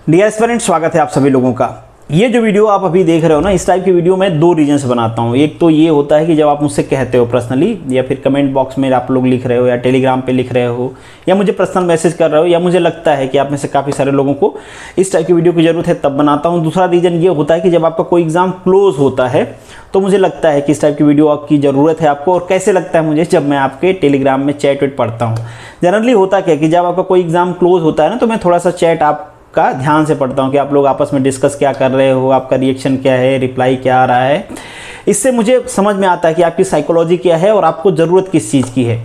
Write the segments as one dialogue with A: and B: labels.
A: Dear aspirants, स्वागत है आप सभी लोगों का। ये जो वीडियो आप अभी देख रहे हो ना, इस टाइप की वीडियो मैं दो रीजन से बनाता हूँ। एक तो ये होता है कि जब आप मुझसे कहते हो पर्सनली, या फिर कमेंट बॉक्स में आप लोग लिख रहे हो, या टेलीग्राम पे लिख रहे हो, या मुझे पर्सनल मैसेज कर रहे हो, या मुझे लगता है कि आप में से काफ़ी सारे लोगों को इस टाइप की वीडियो की ज़रूरत है, तब बनाता हूँ। दूसरा रीज़न ये होता है कि जब आपका कोई एग्ज़ाम क्लोज होता है तो मुझे लगता है कि इस टाइप की वीडियो आपकी ज़रूरत है आपको। और कैसे लगता है मुझे, जब मैं आपके टेलीग्राम में चैट वेट पढ़ता हूँ। जनरली होता क्या कि जब आपका कोई एग्ज़ाम क्लोज होता है ना, तो मैं थोड़ा सा चैट आपका ध्यान से पढ़ता हूँ कि आप लोग आपस में डिस्कस क्या कर रहे हो, आपका रिएक्शन क्या है, रिप्लाई क्या आ रहा है। इससे मुझे समझ में आता है कि आपकी साइकोलॉजी क्या है और आपको ज़रूरत किस चीज़ की है।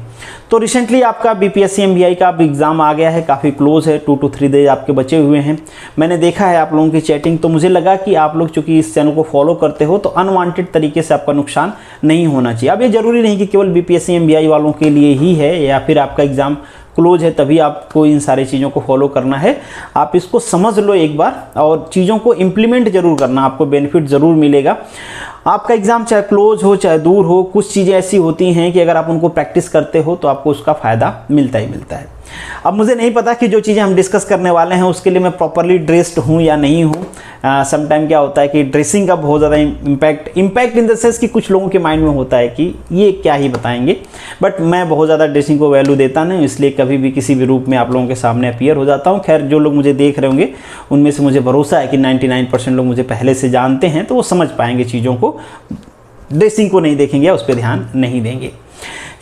A: तो रिसेंटली आपका बीपीएससी एमबीआई का एग्ज़ाम आ गया है, काफ़ी क्लोज है, 2 to 3 डेज आपके बचे हुए हैं। मैंने देखा है आप लोगों की चैटिंग, तो मुझे लगा कि आप लोग चूँकि इस चैनल को फॉलो करते हो तो अनवांटेड तरीके से आपका नुकसान नहीं होना चाहिए। अब ये ज़रूरी नहीं कि केवल बीपीएससी एमबीआई वालों के लिए ही है, या फिर आपका एग्ज़ाम क्लोज है तभी आपको इन सारी चीज़ों को फॉलो करना है। आप इसको समझ लो एक बार और चीज़ों को इम्प्लीमेंट ज़रूर करना, आपको बेनिफिट ज़रूर मिलेगा। आपका एग्ज़ाम चाहे क्लोज हो चाहे दूर हो, कुछ चीज़ें ऐसी होती हैं कि अगर आप उनको प्रैक्टिस करते हो तो आपको उसका फ़ायदा मिलता ही मिलता है। अब मुझे नहीं पता कि जो चीज़ें हम डिस्कस करने वाले हैं उसके लिए मैं प्रॉपरली ड्रेस्ड हूँ या नहीं हूँ। समटाइम क्या होता है कि ड्रेसिंग का बहुत ज़्यादा इम्पैक्ट इन द सेंस कि कुछ लोगों के माइंड में होता है कि ये क्या ही बताएंगे, बट मैं बहुत ज़्यादा ड्रेसिंग को वैल्यू देता नहीं, इसलिए कभी भी किसी भी रूप में आप लोगों के सामने अपीयर हो जाता हूँ। खैर, जो लोग मुझे देख रहे होंगे उनमें से मुझे भरोसा है कि 99% लोग मुझे पहले से जानते हैं, तो वो समझ पाएंगे चीज़ों को, ड्रेसिंग को नहीं देखेंगे, उस पर ध्यान नहीं देंगे।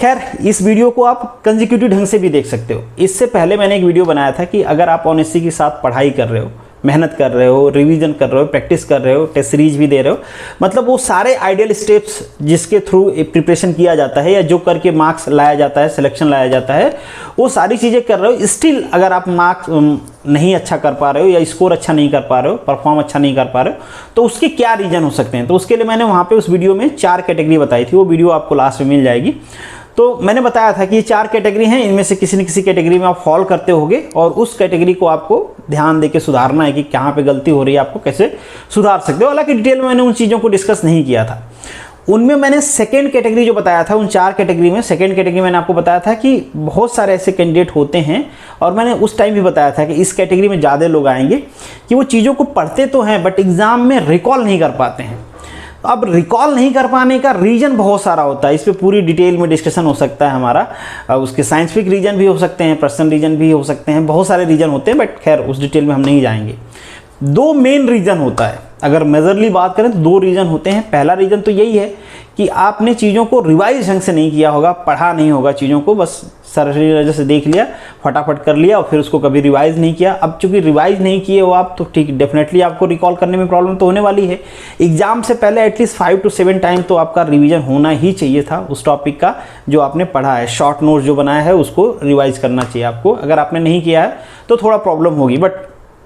A: खैर, इस वीडियो को आप कंसेक्यूटिव ढंग से भी देख सकते हो। इससे पहले मैंने एक वीडियो बनाया था कि अगर आप ऑनेस्टी के साथ पढ़ाई कर रहे हो, मेहनत कर रहे हो, रिवीजन कर रहे हो, प्रैक्टिस कर रहे हो, टेस्ट सीरीज भी दे रहे हो, मतलब वो सारे आइडियल स्टेप्स जिसके थ्रू प्रिपरेशन किया जाता है या जो करके मार्क्स लाया जाता है, सिलेक्शन लाया जाता है, वो सारी चीज़ें कर रहे हो, स्टिल अगर आप मार्क्स नहीं अच्छा कर पा रहे हो या स्कोर अच्छा नहीं कर पा रहे हो, परफॉर्म अच्छा नहीं कर पा रहे हो, तो उसके क्या रीज़न हो सकते हैं। तो उसके लिए मैंने वहाँ पे उस वीडियो में 4 कैटेगरी बताई थी, वो वीडियो आपको लास्ट में मिल जाएगी। तो मैंने बताया था कि ये 4 कैटेगरी हैं, इनमें से किसी न किसी कैटेगरी में आप फॉल करते होगे और उस कैटेगरी को आपको ध्यान देके सुधारना है कि कहाँ पे गलती हो रही है, आपको कैसे सुधार सकते हो। हालांकि डिटेल में मैंने उन चीज़ों को डिस्कस नहीं किया था। उनमें मैंने सेकेंड कैटेगरी जो बताया था, उन 4 कैटेगरी में सेकेंड कैटेगरी मैंने आपको बताया था कि बहुत सारे ऐसे कैंडिडेट होते हैं, और मैंने उस टाइम भी बताया था कि इस कैटेगरी में ज़्यादा लोग आएंगे कि वो चीज़ों को पढ़ते तो हैं बट एग्ज़ाम में रिकॉल नहीं कर पाते हैं। अब रिकॉल नहीं कर पाने का रीज़न बहुत सारा होता है, इस पर पूरी डिटेल में डिस्कशन हो सकता है हमारा। उसके साइंटिफिक रीज़न भी हो सकते हैं, पर्सनल रीज़न भी हो सकते हैं, बहुत सारे रीज़न होते हैं, बट खैर उस डिटेल में हम नहीं जाएंगे। 2 मेन रीज़न होता है, अगर मेजरली बात करें तो 2 रीज़न होते हैं। पहला रीज़न तो यही है कि आपने चीज़ों को रिवाइज ढंग से नहीं किया होगा, पढ़ा नहीं होगा चीज़ों को, बस सरसरी नज़र से देख लिया, फटाफट कर लिया और फिर उसको कभी रिवाइज नहीं किया। अब चूंकि रिवाइज नहीं किए हो आप, तो ठीक डेफिनेटली आपको रिकॉल करने में प्रॉब्लम तो होने वाली है। एग्जाम से पहले एटलीस्ट 5 to 7 टाइम तो आपका रिवीजन होना ही चाहिए था उस टॉपिक का जो आपने पढ़ा है। शॉर्ट नोट्स जो बनाया है उसको रिवाइज करना चाहिए आपको। अगर आपने नहीं किया है तो थोड़ा प्रॉब्लम होगी, बट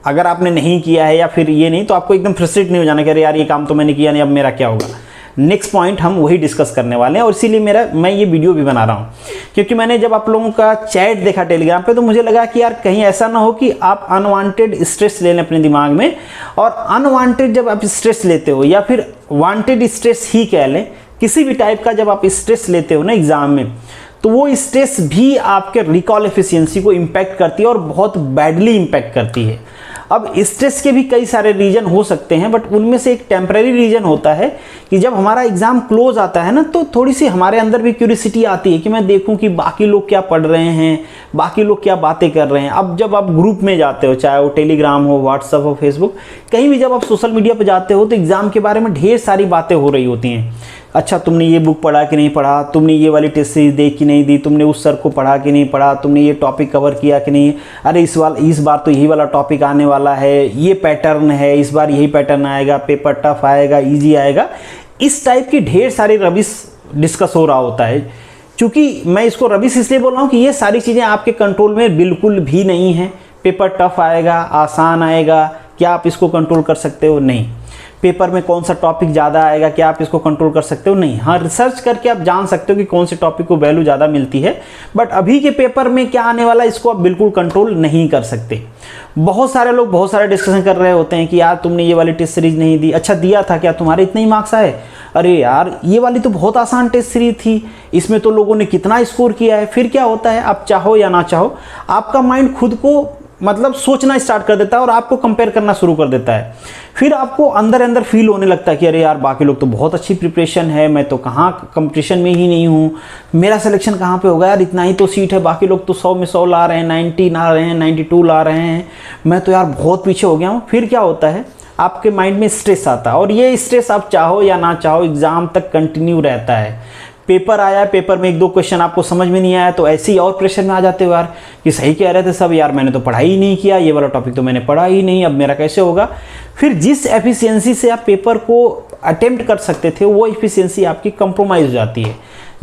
A: अगर आपने नहीं किया है या फिर ये नहीं, तो आपको एकदम फ्रस्ट्रेट नहीं हो जाना कि अरे यार ये काम तो मैंने किया नहीं, अब मेरा क्या होगा। नेक्स्ट पॉइंट हम वही डिस्कस करने वाले हैं, और इसीलिए मैं ये वीडियो भी बना रहा हूँ, क्योंकि मैंने जब आप लोगों का चैट देखा टेलीग्राम पे, तो मुझे लगा कि यार कहीं ऐसा ना हो कि आप अनवांटेड स्ट्रेस ले लें अपने दिमाग में। और अनवांटेड जब आप स्ट्रेस लेते हो, या फिर वांटेड स्ट्रेस ही कह लें, किसी भी टाइप का जब आप स्ट्रेस लेते हो ना एग्जाम में, तो वो स्ट्रेस भी आपके रिकॉल एफिशिएंसी को इम्पैक्ट करती है और बहुत बैडली इम्पैक्ट करती है। अब स्ट्रेस के भी कई सारे रीजन हो सकते हैं, बट उनमें से एक टेम्परेरी रीजन होता है कि जब हमारा एग्जाम क्लोज आता है ना, तो थोड़ी सी हमारे अंदर भी क्यूरियोसिटी आती है कि मैं देखूं कि बाकी लोग क्या पढ़ रहे हैं, बाकी लोग क्या बातें कर रहे हैं। अब जब आप ग्रुप में जाते हो, चाहे वो टेलीग्राम हो, व्हाट्सएप हो, फेसबुक, कहीं भी जब आप सोशल मीडिया पर जाते हो, तो एग्जाम के बारे में ढेर सारी बातें हो रही होती हैं। अच्छा, तुमने ये बुक पढ़ा कि नहीं पढ़ा, तुमने ये वाली टेस्ट सीरीज देख कि नहीं दी, तुमने उस सर को पढ़ा कि नहीं पढ़ा, तुमने ये टॉपिक कवर किया कि नहीं, अरे इस बार तो यही वाला टॉपिक आने वाला है, ये पैटर्न है, इस बार यही पैटर्न आएगा, पेपर टफ आएगा, इजी आएगा। इस टाइप की ढेर सारी रबिश डिस्कस हो रहा होता है। चूँकि मैं इसको रबिश इसलिए बोल रहा हूँ कि ये सारी चीज़ें आपके कंट्रोल में बिल्कुल भी नहीं है। पेपर टफ आएगा, आसान आएगा, क्या आप इसको कंट्रोल कर सकते हो? नहीं। पेपर में कौन सा टॉपिक ज़्यादा आएगा, क्या आप इसको कंट्रोल कर सकते हो? नहीं। हाँ, रिसर्च करके आप जान सकते हो कि कौन से टॉपिक को वैल्यू ज़्यादा मिलती है, बट अभी के पेपर में क्या आने वाला है इसको आप बिल्कुल कंट्रोल नहीं कर सकते। बहुत सारे लोग बहुत सारे डिस्कशन कर रहे होते हैं कि यार तुमने ये वाली टेस्ट सीरीज नहीं दी, अच्छा दिया था क्या, तुम्हारे इतने ही मार्क्स आए, अरे यार ये वाली तो बहुत आसान टेस्ट सीरीज थी, इसमें तो लोगों ने कितना स्कोर किया है। फिर क्या होता है, आप चाहो या ना चाहो, आपका माइंड खुद को मतलब सोचना स्टार्ट कर देता है और आपको कंपेयर करना शुरू कर देता है। फिर आपको अंदर अंदर फील होने लगता है कि अरे यार बाकी लोग तो बहुत अच्छी प्रिपरेशन है, मैं तो कहाँ कंपटीशन में ही नहीं हूँ, मेरा सिलेक्शन कहाँ पे होगा यार, इतना ही तो सीट है, बाकी लोग तो 100 में 100 ला रहे हैं, 90 ला रहे हैं, 92 ला रहे हैं, मैं तो यार बहुत पीछे हो गया हूँ। फिर क्या होता है, आपके माइंड में स्ट्रेस आता है और ये स्ट्रेस आप चाहो या ना चाहो एग्ज़ाम तक कंटिन्यू रहता है। पेपर आया, पेपर में 1-2 क्वेश्चन आपको समझ में नहीं आया तो ऐसे ही और प्रेशर में आ जाते हो यार कि सही कह रहे थे सब यार, मैंने तो पढ़ाई ही नहीं किया, ये वाला टॉपिक तो मैंने पढ़ा ही नहीं, अब मेरा कैसे होगा। फिर जिस एफिशिएंसी से आप पेपर को अटेम्प्ट कर सकते थे वो एफिशिएंसी आपकी कंप्रोमाइज़ हो जाती है।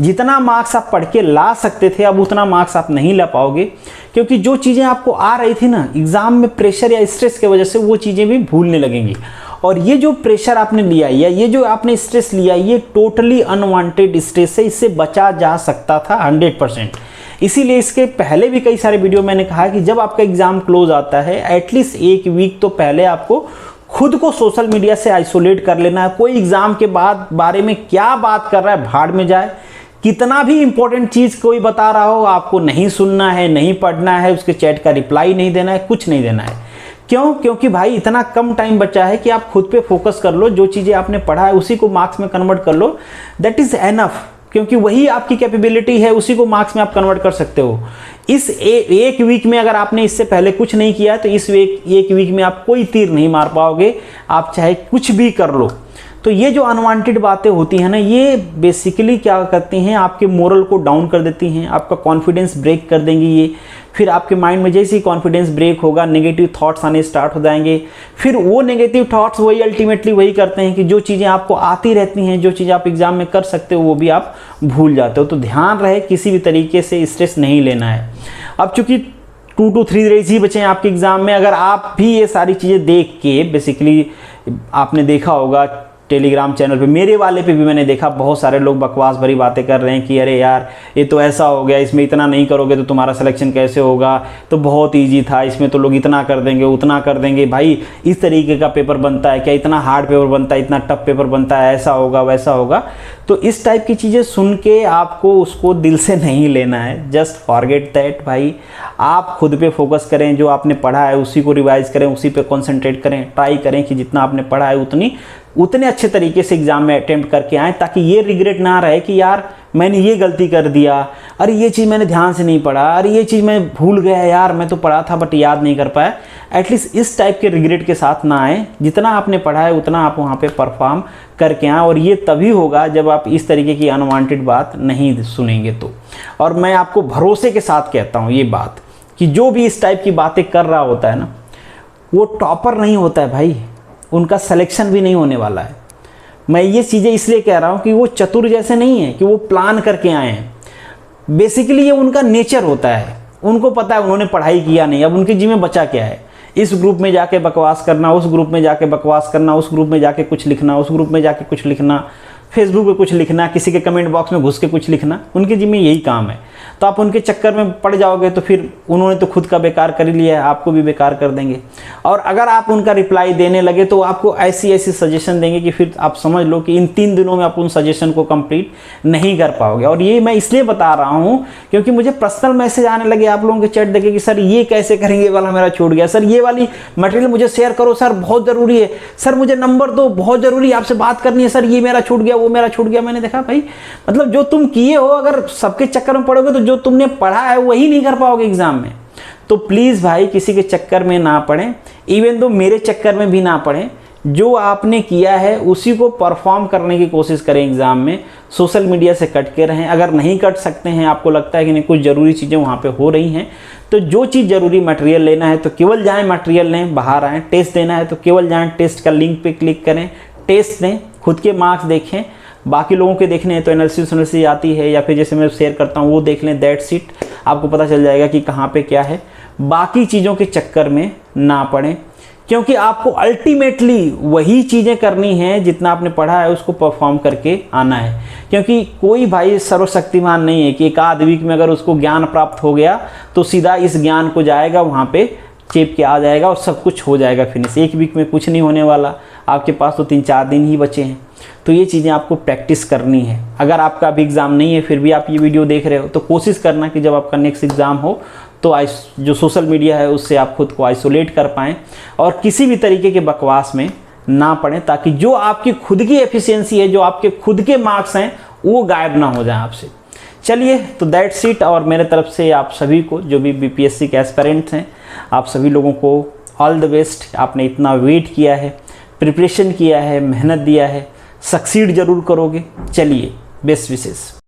A: जितना मार्क्स आप पढ़ के ला सकते थे अब उतना मार्क्स आप नहीं ला पाओगे, क्योंकि जो चीज़ें आपको आ रही थी ना एग्ज़ाम में प्रेशर या स्ट्रेस की वजह से वो चीज़ें भी भूलने लगेंगी। और ये जो प्रेशर आपने लिया या ये जो आपने स्ट्रेस लिया ये टोटली अनवांटेड स्ट्रेस है, इससे बचा जा सकता था 100%। इसीलिए इसके पहले भी कई सारे वीडियो मैंने कहा कि जब आपका एग्ज़ाम क्लोज आता है एटलीस्ट 1 वीक तो पहले आपको खुद को सोशल मीडिया से आइसोलेट कर लेना है। कोई एग्ज़ाम के बाद बारे में क्या बात कर रहा है भाड़ में जाए, कितना भी इंपॉर्टेंट चीज़ कोई बता रहा हो आपको नहीं सुनना है, नहीं पढ़ना है, उसके चैट का रिप्लाई नहीं देना है, कुछ नहीं देना है। क्यों? क्योंकि भाई इतना कम टाइम बचा है कि आप खुद पे फोकस कर लो, जो चीज़ें आपने पढ़ा है उसी को मार्क्स में कन्वर्ट कर लो, दैट इज़ एनफ, क्योंकि वही आपकी कैपेबिलिटी है, उसी को मार्क्स में आप कन्वर्ट कर सकते हो। इस एक वीक में अगर आपने इससे पहले कुछ नहीं किया है तो इस एक वीक में आप कोई तीर नहीं मार पाओगे, आप चाहे कुछ भी कर लो। तो ये जो अनवांटेड बातें होती हैं ना ये बेसिकली क्या करती हैं, आपके मोरल को डाउन कर देती हैं, आपका कॉन्फिडेंस ब्रेक कर देंगी ये। फिर आपके माइंड में जैसे ही कॉन्फिडेंस ब्रेक होगा नेगेटिव थॉट्स आने स्टार्ट हो जाएंगे। फिर वो नेगेटिव थॉट्स वही अल्टीमेटली वही करते हैं कि जो चीज़ें आपको आती रहती हैं, जो चीज़ें आप एग्ज़ाम में कर सकते हो वो भी आप भूल जाते हो। तो ध्यान रहे किसी भी तरीके से स्ट्रेस नहीं लेना है। अब चूँकि 2 to 3 डेज ही बचे हैं आपके एग्ज़ाम में, अगर आप भी ये सारी चीज़ें देख के बेसिकली आपने देखा होगा टेलीग्राम चैनल पे, मेरे वाले पे भी मैंने देखा बहुत सारे लोग बकवास भरी बातें कर रहे हैं कि अरे यार ये तो ऐसा हो गया, इसमें इतना नहीं करोगे तो तुम्हारा सिलेक्शन कैसे होगा, तो बहुत इजी था, इसमें तो लोग इतना कर देंगे उतना कर देंगे। भाई इस तरीके का पेपर बनता है क्या, इतना हार्ड पेपर बनता है, इतना टफ पेपर बनता है, ऐसा होगा वैसा होगा। तो इस टाइप की चीज़ें सुन के आपको उसको दिल से नहीं लेना है, जस्ट फॉरगेट दैट। भाई आप खुद पे फोकस करें, जो आपने पढ़ा है उसी को रिवाइज करें, उसी पे कॉन्सेंट्रेट करें, ट्राई करें कि जितना आपने पढ़ा है उतने अच्छे तरीके से एग्ज़ाम में अटेम्प्ट करके आएँ, ताकि ये रिग्रेट ना रहे कि यार मैंने ये गलती कर दिया, अरे ये चीज़ मैंने ध्यान से नहीं पढ़ा, अरे ये चीज़ मैं भूल गया यार, मैं तो पढ़ा था बट याद नहीं कर पाया। एटलीस्ट इस टाइप के रिग्रेट के साथ ना आए, जितना आपने पढ़ा है उतना आप वहाँ पे परफॉर्म करके आएँ। और ये तभी होगा जब आप इस तरीके की अनवांटेड बात नहीं सुनेंगे तो। और मैं आपको भरोसे के साथ कहता हूँ ये बात कि जो भी इस टाइप की बातें कर रहा होता है ना वो टॉपर नहीं होता है भाई, उनका सिलेक्शन भी नहीं होने वाला है। मैं ये चीज़ें इसलिए कह रहा हूँ कि वो चतुर जैसे नहीं है कि वो प्लान करके आए हैं। बेसिकली ये उनका नेचर होता है, उनको पता है उन्होंने पढ़ाई किया नहीं, अब उनके जी में बचा क्या है, इस ग्रुप में जाके बकवास करना, उस ग्रुप में जाके बकवास करना, उस ग्रुप में जाके कुछ लिखना, उस ग्रुप में जाके कुछ लिखना, फेसबुक पे कुछ लिखना, किसी के कमेंट बॉक्स में घुस के कुछ लिखना, उनके जी में यही काम है। तो आप उनके चक्कर में पड़ जाओगे तो फिर उन्होंने तो खुद का बेकार कर ही लिया है, आपको भी बेकार कर देंगे। और अगर आप उनका रिप्लाई देने लगे तो आपको ऐसी ऐसी सजेशन देंगे कि फिर आप समझ लो कि इन 3 दिनों में आप उन सजेशन को कंप्लीट नहीं कर पाओगे। और ये मैं इसलिए बता रहा हूँ क्योंकि मुझे पर्सनल मैसेज आने लगे आप लोगों के चैट देखे कि सर ये कैसे करेंगे, वाला मेरा छूट गया, सर ये वाली मटेरियल मुझे शेयर करो सर, बहुत ज़रूरी है, सर मुझे नंबर दो, बहुत ज़रूरी है, आपसे बात करनी है, सर ये मेरा छूट गया, वो मेरा छूट गया। मैंने देखा भाई मतलब जो तुम किए हो अगर सबके चक्कर में पड़ोगे तो जो तुमने पढ़ा है वही नहीं कर पाओगे एग्जाम में। तो प्लीज़ भाई किसी के चक्कर में ना पड़ें, इवन तो मेरे चक्कर में भी ना पड़ें। जो आपने किया है उसी को परफॉर्म करने की कोशिश करें एग्ज़ाम में। सोशल मीडिया से कट के रहें, अगर नहीं कट सकते हैं, आपको लगता है कि नहीं कुछ ज़रूरी चीज़ें वहाँ पे हो रही हैं, तो जो चीज़ ज़रूरी मटेरियल लेना है तो केवल जाएं मटेरियल लें, बाहर आएँ। टेस्ट देना है तो केवल जाएँ, टेस्ट का लिंक पे क्लिक करें, टेस्ट दें, खुद के मार्क्स देखें। बाकी लोगों के देखने हैं तो एनालिसिस आती है या फिर जैसे मैं शेयर करता हूँ वो देख लें, दैट्स इट। आपको पता चल जाएगा कि कहाँ पे क्या है। बाकी चीज़ों के चक्कर में ना पड़ें, क्योंकि आपको अल्टीमेटली वही चीज़ें करनी हैं जितना आपने पढ़ा है उसको परफॉर्म करके आना है। क्योंकि कोई भाई सर्वशक्तिमान नहीं है कि एक आध वीक में अगर उसको ज्ञान प्राप्त हो गया तो सीधा इस ज्ञान को जाएगा वहाँ पे चेप के आ जाएगा और सब कुछ हो जाएगा फिनिश। एक वीक में कुछ नहीं होने वाला, आपके पास तो 3-4 दिन ही बचे हैं। तो ये चीज़ें आपको प्रैक्टिस करनी है। अगर आपका अभी एग्ज़ाम नहीं है फिर भी आप ये वीडियो देख रहे हो तो कोशिश करना कि जब आपका नेक्स्ट एग्ज़ाम हो तो जो सोशल मीडिया है उससे आप खुद को आइसोलेट कर पाएँ और किसी भी तरीके के बकवास में ना पड़े, ताकि जो आपकी खुद की एफिशिएंसी है, जो आपके खुद के मार्क्स हैं, वो गायब ना हो जाए आपसे। चलिए, तो दैट्स इट। और मेरे तरफ से आप सभी को, जो भी बीपीएससी के एस्पिरेंट्स हैं, आप सभी लोगों को ऑल द बेस्ट। आपने इतना वेट किया है, प्रिपरेशन किया है, मेहनत दिया है, सक्सीड जरूर करोगे। चलिए, बेस्ट विशेष।